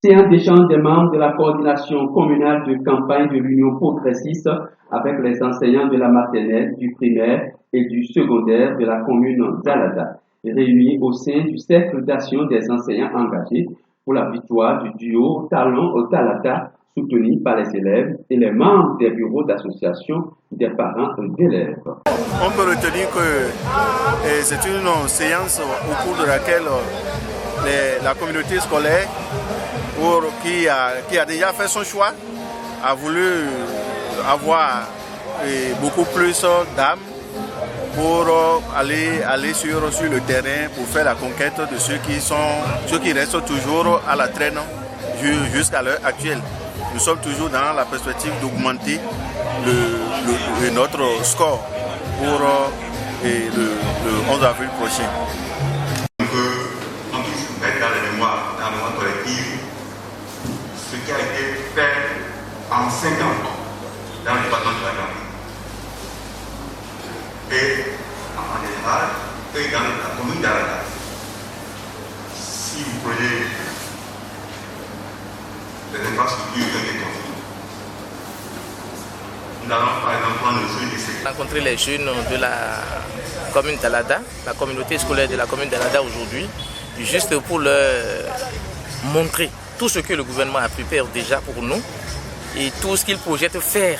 Séance d'échange des membres de la coordination communale de campagne de l'Union progressiste avec les enseignants de la maternelle, du primaire et du secondaire de la commune d'Alada, réunis au sein du cercle d'action des enseignants engagés pour la victoire du duo Talon-Talata, soutenu par les élèves et les membres des bureaux d'association des parents d'élèves. On peut retenir que c'est une séance au cours de laquelle la communauté scolaire qui a déjà fait son choix a voulu avoir beaucoup plus d'âme pour aller sur le terrain pour faire la conquête de ceux qui restent toujours à la traîne jusqu'à l'heure actuelle. Nous sommes toujours dans la perspective d'augmenter notre score pour le 11 avril prochain. On peut tous mettre dans la mémoire collective ce qui a été fait en 5 ans dans le département de la Gambie. Et en général, et dans la commune d'Alada. Si vous prenez les infrastructures qui ont été construites, nous allons par exemple prendre le sujet de rencontrer les jeunes de la commune d'Alada, la communauté scolaire de la commune d'Alada aujourd'hui, juste pour leur montrer tout ce que le gouvernement a pu faire déjà pour nous et tout ce qu'il projette faire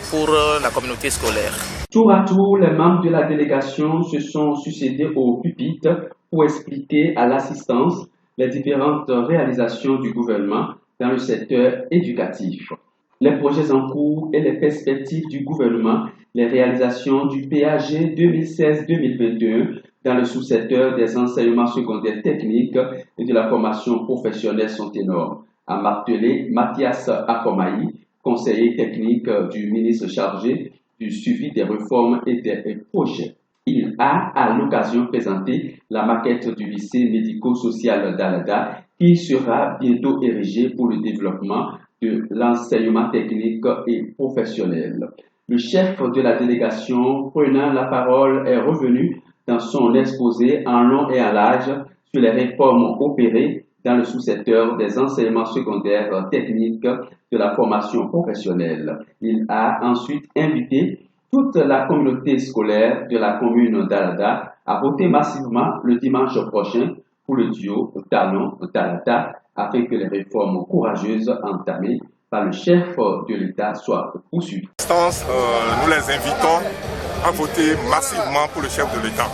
pour la communauté scolaire. Tour à tour, les membres de la délégation se sont succédés au pupitre pour expliquer à l'assistance les différentes réalisations du gouvernement dans le secteur éducatif, les projets en cours et les perspectives du gouvernement, les réalisations du PAG 2016-2021 dans le sous-secteur des enseignements secondaires techniques et de la formation professionnelle sont énormes, a martelé Mathias Akomaï, conseiller technique du ministre chargé du suivi des réformes et des projets. Il a à l'occasion présenté la maquette du lycée médico-social d'Alada qui sera bientôt érigé pour le développement de l'enseignement technique et professionnel. Le chef de la délégation, prenant la parole, est revenu dans son exposé en long et en large sur les réformes opérées dans le sous-secteur des enseignements secondaires techniques de la formation professionnelle. Il a ensuite invité toute la communauté scolaire de la commune d'Alada à voter massivement le dimanche prochain pour le duo Talon-Talata afin que les réformes courageuses entamées par le chef de l'État soient poursuivies. Nous les invitons à voter massivement pour le chef de l'État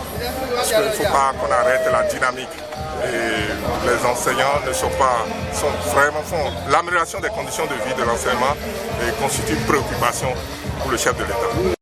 parce qu'il ne faut pas qu'on arrête la dynamique. Et les enseignants l'amélioration des conditions de vie de l'enseignement constitue une préoccupation pour le chef de l'État.